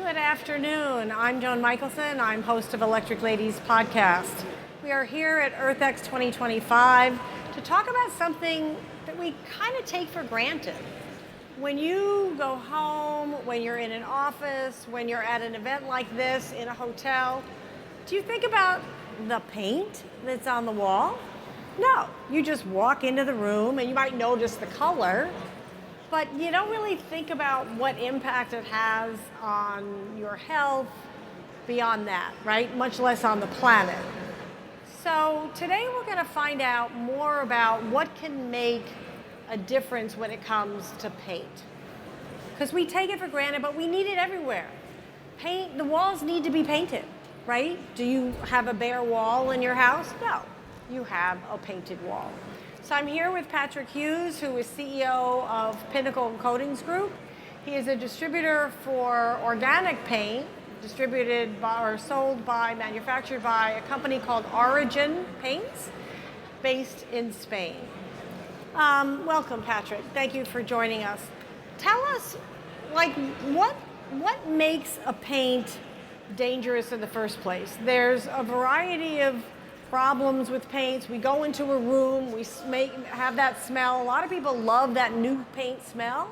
Good afternoon. I'm Joan Michelson. I'm host of Electric Ladies podcast. We are here at EarthX 2025 to talk about something that we kind of take for granted. When you go home, when you're in an office, when you're at an event like this in a hotel, do you think about the paint that's on the wall? No, you just walk into the room and you might notice the color, but you don't really think about what impact it has on your health beyond that, right? Much less on the planet. So today we're going to find out more about what can make a difference when it comes to paint. Because we take it for granted, but we need it everywhere. Paint, the walls need to be painted, right? Do you have a bare wall in your house? No, you have a painted wall. So I'm here with Patrick Hughes, who is CEO of Pinnacle Coatings Group. He is a distributor for organic paint, distributed by, or sold by, manufactured by a company called Origin Paints, based in Spain. Welcome, Patrick. Thank you for joining us. Tell us, what makes a paint dangerous in the first place? There's a variety of problems with paints. We go into a room, we have that smell. A lot of people love that new paint smell.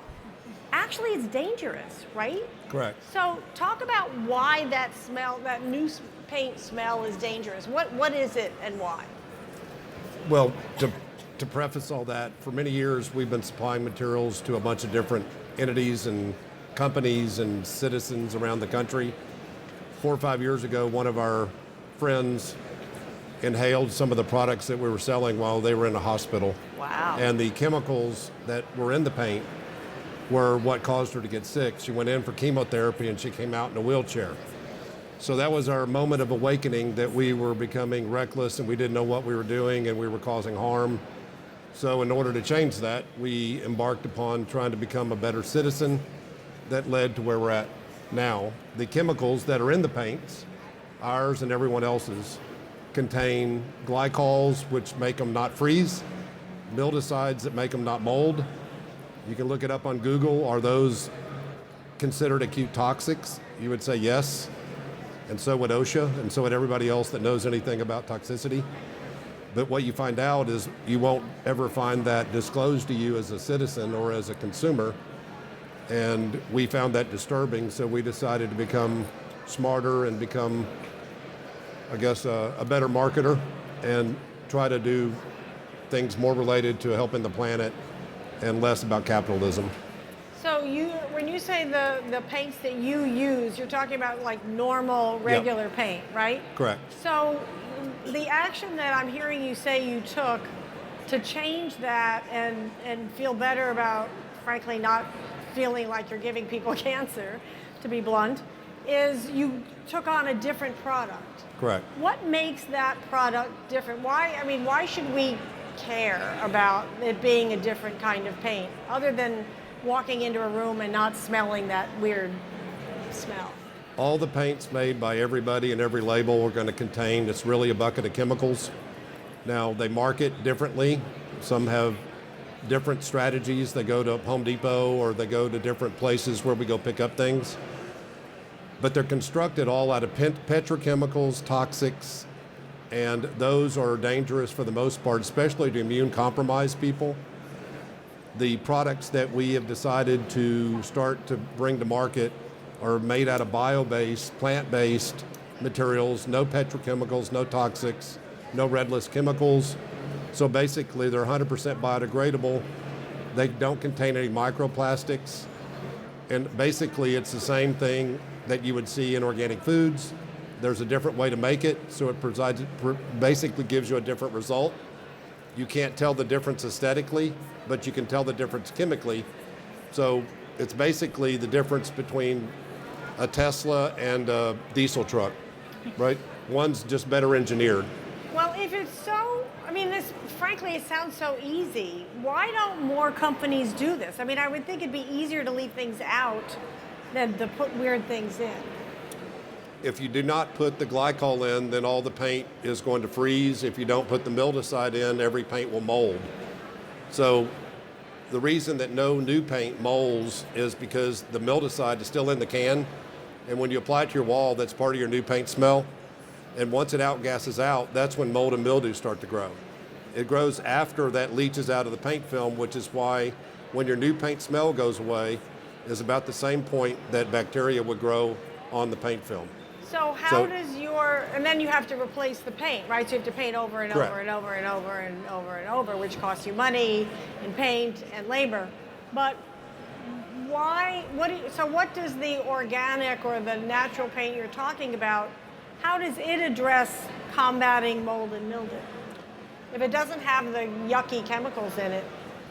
Actually, it's dangerous, right? Correct. So talk about why that smell, that new paint smell is dangerous. What is it and why? Well, to preface all that, for many years we've been supplying materials to a bunch of different entities and companies and citizens around the country. 4 or 5 years ago, one of our friends inhaled some of the products that we were selling while they were in a hospital. Wow. And the chemicals that were in the paint were what caused her to get sick. She went in for chemotherapy and she came out in a wheelchair. So that was our moment of awakening, that we were becoming reckless and we didn't know what we were doing and we were causing harm. So in order to change that, we embarked upon trying to become a better citizen. That led to where we're at now. The chemicals that are in the paints, ours and everyone else's, contain glycols, which make them not freeze, mildicides that make them not mold. You can look it up on Google. Are those considered acute toxics? You would say yes, and so would OSHA, and so would everybody else that knows anything about toxicity. But what you find out is you won't ever find that disclosed to you as a citizen or as a consumer, and we found that disturbing, so we decided to become smarter and become, I guess, a better marketer and try to do things more related to helping the planet and less about capitalism. So when you say the paints that you use, you're talking about like normal, regular paint, right? Correct. So the action that I'm hearing you say you took to change that and feel better about, frankly, not feeling like you're giving people cancer, to be blunt, is you took on a different product. Correct. What makes that product different? Why should we care about it being a different kind of paint, other than walking into a room and not smelling that weird smell? All the paints made by everybody and every label are going to contain, it's really a bucket of chemicals. Now, they market differently. Some have different strategies. They go to Home Depot or they go to different places where we go pick up things. But they're constructed all out of petrochemicals, toxics, and those are dangerous for the most part, especially to immune-compromised people. The products that we have decided to start to bring to market are made out of bio-based, plant-based materials, no petrochemicals, no toxics, no redless chemicals. So basically, they're 100% biodegradable. They don't contain any microplastics. And basically, it's the same thing that you would see in organic foods. There's a different way to make it, so it basically gives you a different result. You can't tell the difference aesthetically, but you can tell the difference chemically. So it's basically the difference between a Tesla and a diesel truck, right? One's just better engineered. Well, if it's so, frankly, it sounds so easy. Why don't more companies do this? I would think it'd be easier to leave things out than to put weird things in. If you do not put the glycol in, then all the paint is going to freeze. If you don't put the mildicide in, every paint will mold. So the reason that no new paint molds is because the mildicide is still in the can. And when you apply it to your wall, that's part of your new paint smell. And once it outgasses out, that's when mold and mildew start to grow. It grows after that leaches out of the paint film, which is why when your new paint smell goes away, is about the same point that bacteria would grow on the paint film. So how does and then you have to replace the paint, right? So you have to paint over and Correct. over and over and over and over and over, which costs you money and paint and labor. But why, so what does the organic or the natural paint you're talking about, how does it address combating mold and mildew? If it doesn't have the yucky chemicals in it.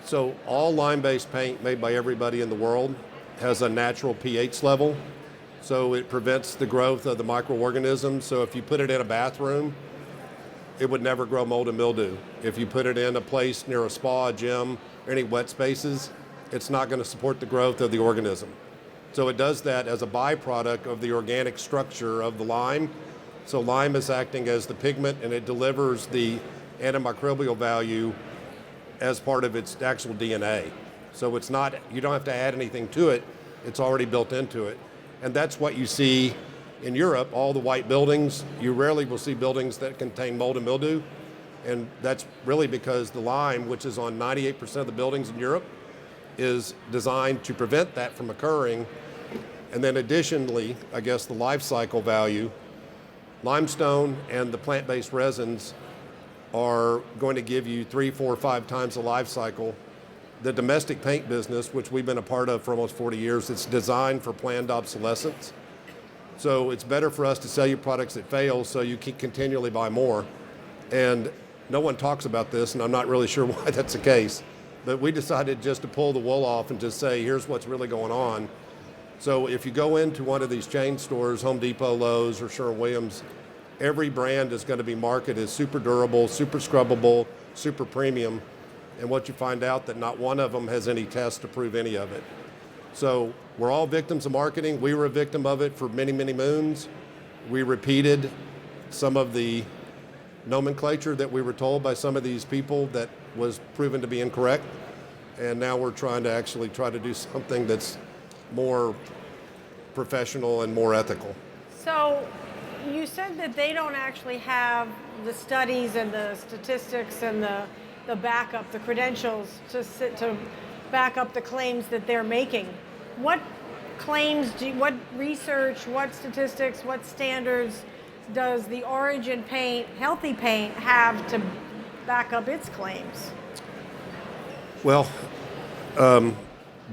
So all lime-based paint made by everybody in the world has a natural pH level. So it prevents the growth of the microorganisms. So if you put it in a bathroom, it would never grow mold and mildew. If you put it in a place near a spa, a gym, or any wet spaces, it's not going to support the growth of the organism. So it does that as a byproduct of the organic structure of the lime. So lime is acting as the pigment, and it delivers the antimicrobial value as part of its actual DNA. So it's not, you don't have to add anything to it, it's already built into it. And that's what you see in Europe, all the white buildings. You rarely will see buildings that contain mold and mildew. And that's really because the lime, which is on 98% of the buildings in Europe, is designed to prevent that from occurring. And then additionally, I guess the life cycle value, limestone and the plant-based resins are going to give you 3, 4, 5 times the life cycle. The domestic paint business, which we've been a part of for almost 40 years, it's designed for planned obsolescence. So it's better for us to sell you products that fail so you can continually buy more. And no one talks about this, and I'm not really sure why that's the case. But we decided just to pull the wool off and just say, here's what's really going on. So if you go into one of these chain stores, Home Depot, Lowe's, or Sherwin-Williams, every brand is going to be marketed as super durable, super scrubbable, super premium. And what you find out that not one of them has any tests to prove any of it. So we're all victims of marketing. We were a victim of it for many, many moons. We repeated some of the nomenclature that we were told by some of these people that was proven to be incorrect. And now we're trying to actually do something that's more professional and more ethical. So you said that they don't actually have the studies and the statistics and the backup, the credentials to back up the claims that they're making. What claims, what research, what statistics, what standards does the Origin paint, healthy paint, have to back up its claims? Well,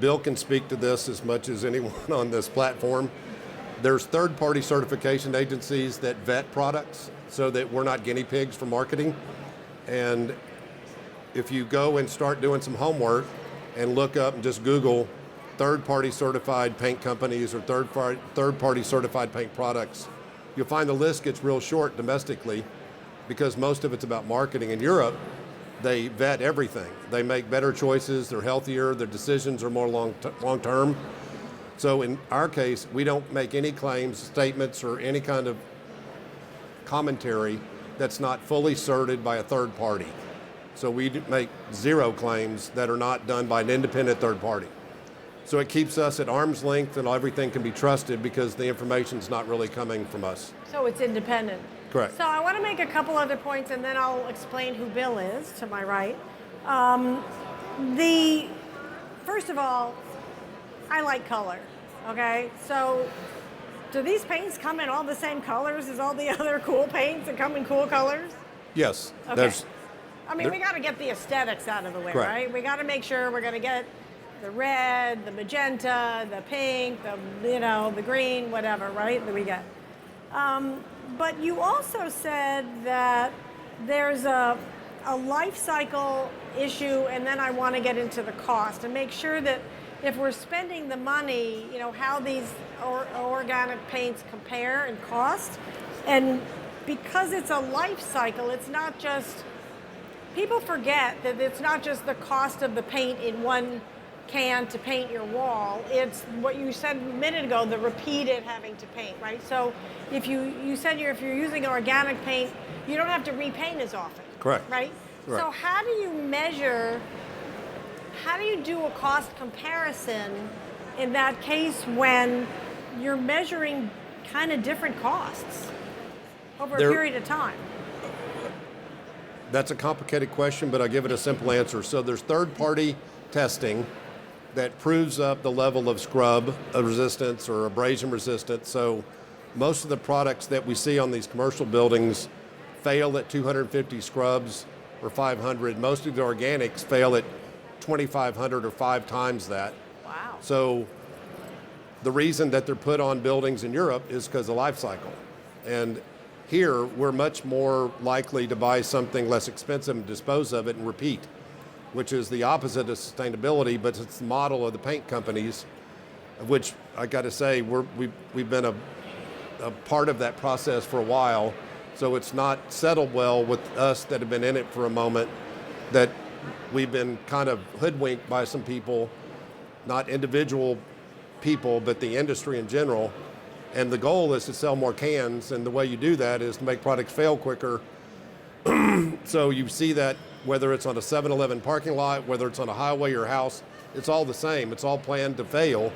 Bill can speak to this as much as anyone on this platform. There's third-party certification agencies that vet products so that we're not guinea pigs for marketing. And if you go and start doing some homework and look up and just Google third-party certified paint companies or third-party certified paint products, you'll find the list gets real short domestically because most of it's about marketing. In Europe, they vet everything. They make better choices, they're healthier, their decisions are more long-term. So in our case, we don't make any claims, statements, or any kind of commentary that's not fully certified by a third party. So we make zero claims that are not done by an independent third party. So it keeps us at arm's length and everything can be trusted because the information's not really coming from us. So it's independent. Correct. So I want to make a couple other points and then I'll explain who Bill is to my right. First of all, I like color, okay? So do these paints come in all the same colors as all the other cool paints that come in cool colors? Yes. Okay. We got to get the aesthetics out of the way, Correct. right? We got to make sure we're going to get the red, the magenta, the pink, the green, whatever, right, that we get. But you also said that there's a life cycle issue, and then I want to get into the cost and make sure that if we're spending the money, how these organic paints compare in cost. And because it's a life cycle, it's not just, people forget that it's not just the cost of the paint in one can to paint your wall. It's what you said a minute ago, the repeated having to paint, right? So if you said if you're using organic paint, you don't have to repaint as often. Correct. Right? Correct. So how do you do a cost comparison in that case when you're measuring kind of different costs over a There- period of time. That's a complicated question, but I'll give it a simple answer. So there's third-party testing that proves up the level of scrub resistance or abrasion resistance. So most of the products that we see on these commercial buildings fail at 250 scrubs or 500. Most of the organics fail at 2,500 or 5 times that. Wow. So the reason that they're put on buildings in Europe is because of life cycle. And here, we're much more likely to buy something less expensive and dispose of it and repeat, which is the opposite of sustainability, but it's the model of the paint companies, of which I got to say, we've been a part of that process for a while. So it's not settled well with us that have been in it for a moment, that we've been kind of hoodwinked by some people, not individual people, but the industry in general. And the goal is to sell more cans, and the way you do that is to make products fail quicker. So you see that whether it's on a 7-Eleven parking lot, whether it's on a highway or house, it's all the same. It's all planned to fail.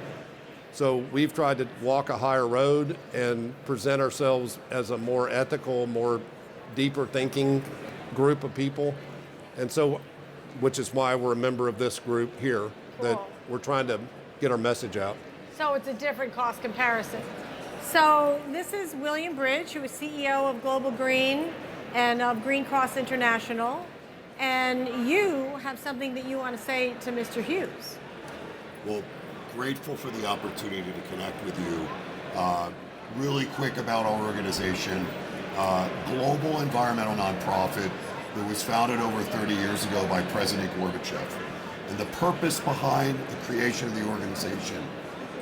So we've tried to walk a higher road and present ourselves as a more ethical, more deeper thinking group of people. And so, which is why we're a member of this group here, that Cool. we're trying to get our message out. So it's a different cost comparison. So this is William Bridge, who is CEO of Global Green and of Green Cross International. And you have something that you want to say to Mr. Hughes. Well, grateful for the opportunity to connect with you. Really quick about our organization. Global environmental nonprofit that was founded over 30 years ago by President Gorbachev. And the purpose behind the creation of the organization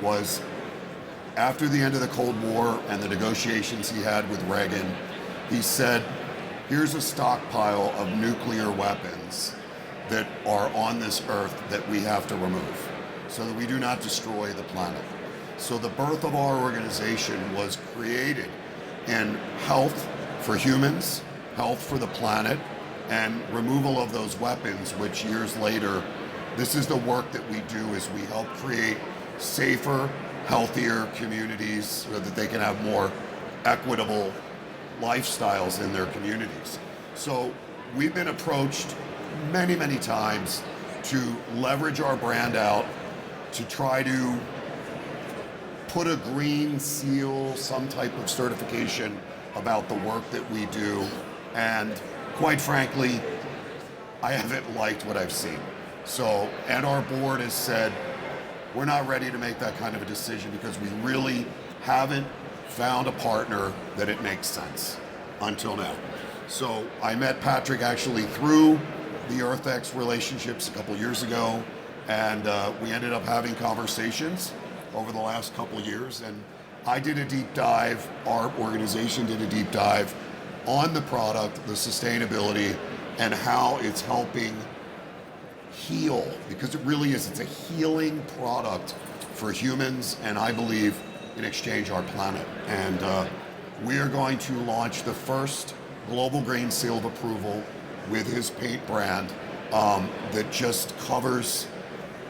was, after the end of the Cold War and the negotiations he had with Reagan, he said, here's a stockpile of nuclear weapons that are on this earth that we have to remove so that we do not destroy the planet. So the birth of our organization was created in health for humans, health for the planet, and removal of those weapons, which years later, this is the work that we do, is we help create safer, healthier communities so that they can have more equitable lifestyles in their communities. So we've been approached many, many times to leverage our brand out, to try to put a green seal, some type of certification about the work that we do. And quite frankly, I haven't liked what I've seen. So, and our board has said, we're not ready to make that kind of a decision because we really haven't found a partner that it makes sense until now. So I met Patrick actually through the EarthX relationships a couple years ago, and we ended up having conversations over the last couple years, and I did a deep dive, our organization did a deep dive on the product, the sustainability, and how it's helping heal, because it really is, it's a healing product for humans, and I believe in exchange our planet. And we are going to launch the first global green seal of approval with his paint brand that just covers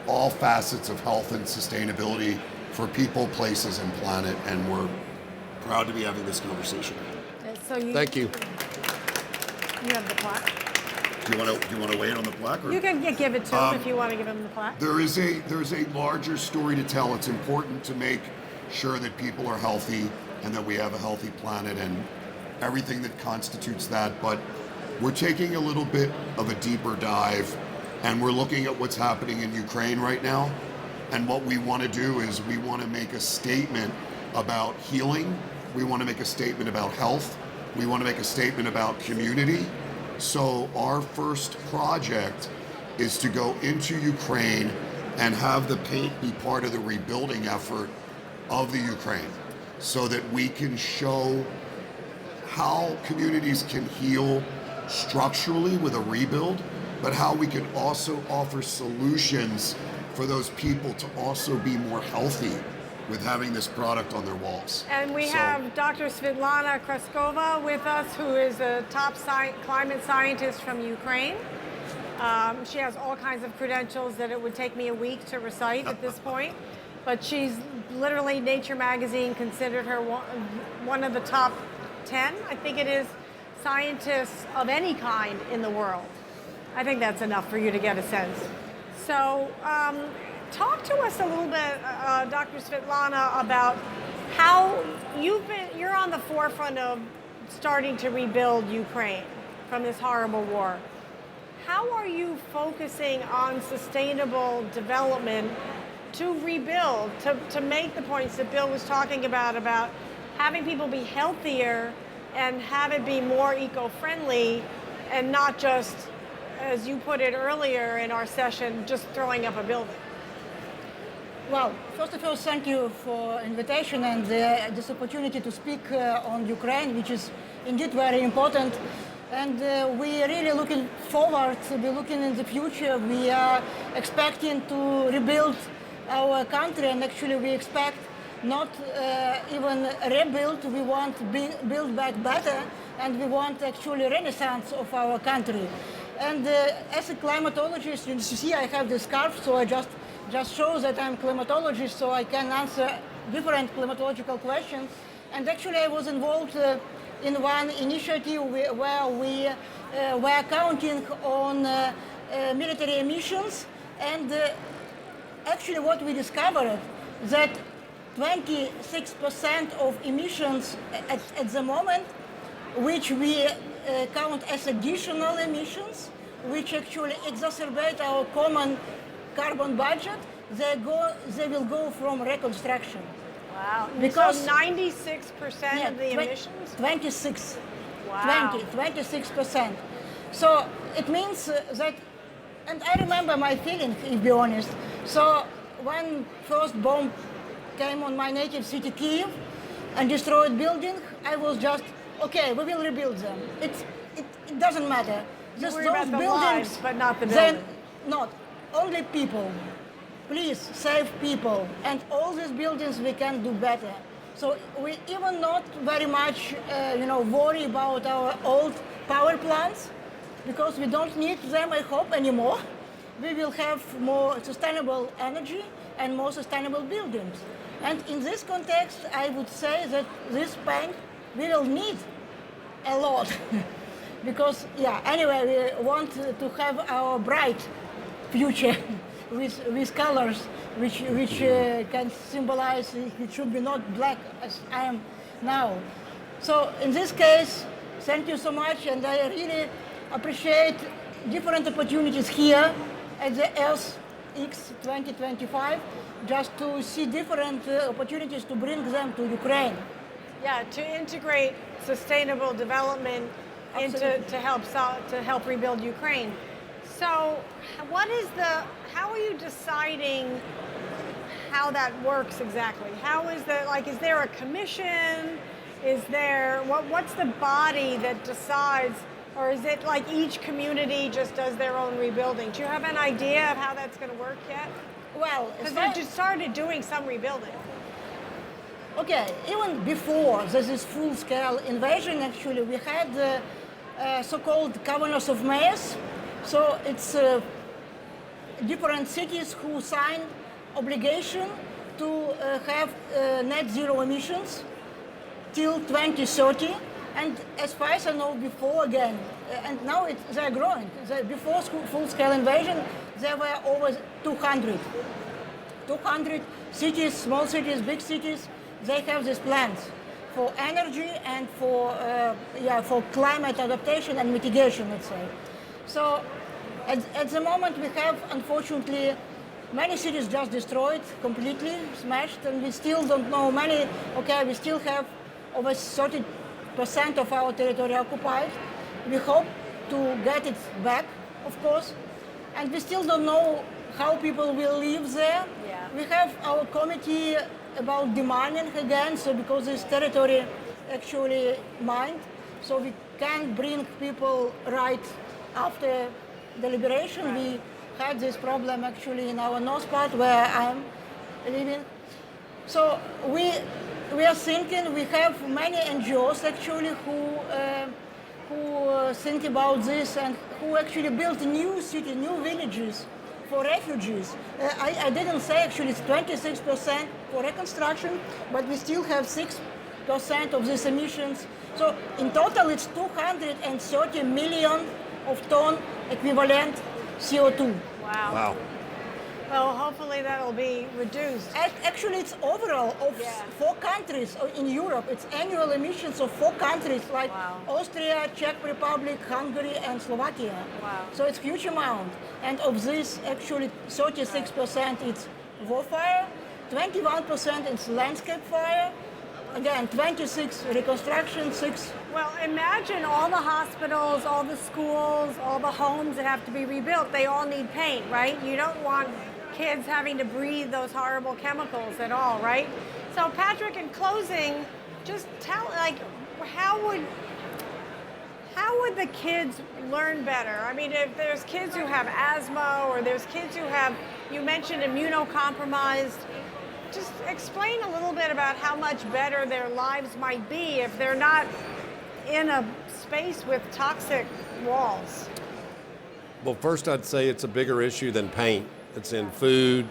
all facets of health and sustainability for people, places, and planet, and we're proud to be having this conversation. So you, Thank you. You have the plaque. Do you want to weigh in on the plaque? Or? You can give it to him if you want to give him the plaque. There's a larger story to tell. It's important to make sure that people are healthy and that we have a healthy planet and everything that constitutes that. But we're taking a little bit of a deeper dive, and we're looking at what's happening in Ukraine right now. And what we want to do is we want to make a statement about healing. We want to make a statement about health. We want to make a statement about community. So our first project is to go into Ukraine and have the paint be part of the rebuilding effort of the Ukraine so that we can show how communities can heal structurally with a rebuild, but how we can also offer solutions for those people to also be more healthy with having this product on their walls. And we have Dr. Svitlana Krakovska with us, who is a top climate scientist from Ukraine. She has all kinds of credentials that it would take me a week to recite at this point. but she's literally Nature magazine considered her one of the top 10, I think it is, scientists of any kind in the world. I think that's enough for you to get a sense. So talk to us a little bit, Dr. Svitlana, about how you're on the forefront of starting to rebuild Ukraine from this horrible war. How are you focusing on sustainable development to rebuild, to make the points that Bill was talking about having people be healthier and have it be more eco-friendly and not just, as you put it earlier in our session, just throwing up a building? Well, first of all, thank you for invitation and this opportunity to speak on Ukraine, which is indeed very important. And we are really looking forward to be looking in the future. We are expecting to rebuild our country, and actually we expect not even rebuild, we want to build back better, and we want actually renaissance of our country. And as a climatologist, you see I have this scarf, so I just shows that I'm a climatologist, so I can answer different climatological questions. And actually I was involved in one initiative where we were counting on military emissions, and actually what we discovered that 26% of emissions at the moment, which we count as additional emissions, which actually exacerbate our common carbon budget, they will go from reconstruction. Wow. Because so 96% of the emissions? 26. Wow. 26%. So it means that, and I remember my feeling, to be honest. So when first bomb came on my native city, Kyiv, and destroyed building, I was just, okay, we will rebuild them. It doesn't matter. Just those about the buildings, lives, but not the building. Not only people. Please save people, and all these buildings we can do better. So we even not very much, worry about our old power plants, because we don't need them, I hope, anymore. We will have more sustainable energy and more sustainable buildings. And in this context, I would say that this bank we will need a lot, because anyway, we want to have our bright future. With colors which can symbolize it should be not black as I am now. So in this case, thank you so much, and I really appreciate different opportunities here at the SX 2025, just to see different opportunities to bring them to Ukraine. Yeah, to integrate sustainable development to help rebuild Ukraine. So how are you deciding how that works exactly? How is that, is there a commission? Is there, what's the body that decides, or is it like each community just does their own rebuilding? Do you have an idea of how that's going to work yet? Well, because they just started doing some rebuilding. Okay, even before this full-scale invasion, actually, we had the so-called Covenants of Mayors. So it's different cities who sign obligation to have net zero emissions till 2030. And as far as I know before again, and now they're growing. Before full-scale invasion, there were over 200 cities, small cities, big cities. They have these plans for energy and for climate adaptation and mitigation, let's say. So at the moment we have, unfortunately, many cities just destroyed, completely smashed, and we still don't know many. Okay, we still have over 30% of our territory occupied. We hope to get it back, of course, and we still don't know how people will live there. Yeah. We have our committee about demining again, so because this territory actually mined, so we can't bring people right after the liberation. Right. We had this problem actually in our north part where I'm living. So we are thinking, we have many NGOs actually who think about this and who actually built new cities, new villages for refugees. I didn't say actually it's 26% for reconstruction, but we still have 6% of these emissions. So in total, it's 230 million of ton equivalent CO2. Wow. Wow. Well, hopefully that'll be reduced. Actually, it's overall of 4 countries in Europe. It's annual emissions of 4 countries like Wow. Austria, Czech Republic, Hungary, and Slovakia. Wow. So it's huge amount. And of this, actually, 36% it's war fire, 21% it's landscape fire, again, 26 reconstruction, 6. Well, imagine all the hospitals, all the schools, all the homes that have to be rebuilt. They all need paint, right? You don't want kids having to breathe those horrible chemicals at all, right? So, Patrick, in closing, just tell, like, how would the kids learn better? I mean, if there's kids who have asthma or there's kids who have, you mentioned immunocompromised, just explain a little bit about how much better their lives might be if they're not in a space with toxic walls. Well, first I'd say it's a bigger issue than paint. It's in food,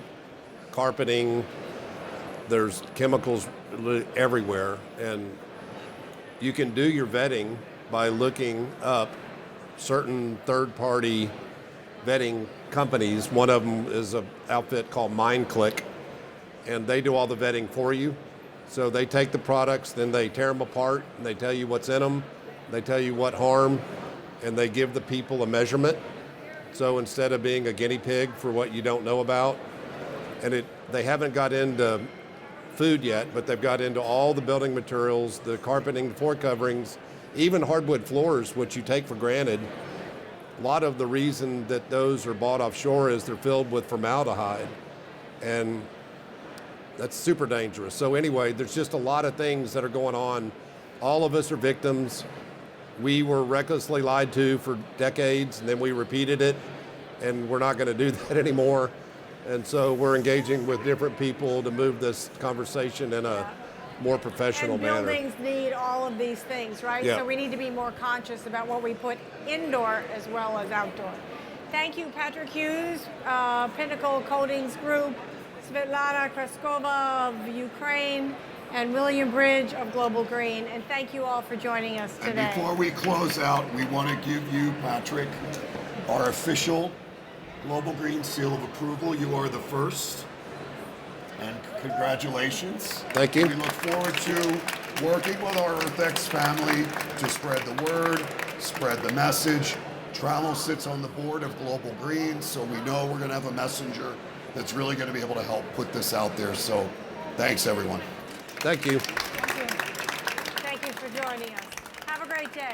carpeting, there's chemicals everywhere, and you can do your vetting by looking up certain third-party vetting companies. One of them is an outfit called MindClick, and they do all the vetting for you. So they take the products, then they tear them apart, and they tell you what's in them, they tell you what harm, and they give the people a measurement. So instead of being a guinea pig for what you don't know about, and they haven't got into food yet, but they've got into all the building materials, the carpeting, the floor coverings, even hardwood floors, which you take for granted. A lot of the reason that those are bought offshore is they're filled with formaldehyde, and that's super dangerous. So anyway, there's just a lot of things that are going on. All of us are victims. We were recklessly lied to for decades, and then we repeated it, and we're not going to do that anymore. And so we're engaging with different people to move this conversation in a more professional manner. And buildings need all of these things, right? Yeah. So we need to be more conscious about what we put indoor as well as outdoor. Thank you, Patrick Hughes, Pinnacle Coatings Group, Svitlana Krakovska of Ukraine, and William Bridge of Global Green. And thank you all for joining us today. And before we close out, we want to give you, Patrick, our official Global Green seal of approval. You are the first. And congratulations. Thank you. We look forward to working with our EarthX family to spread the word, spread the message. Trallo sits on the board of Global Green, so we know we're going to have a messenger that's really going to be able to help put this out there. So thanks, everyone. Thank you. Thank you. Thank you for joining us. Have a great day.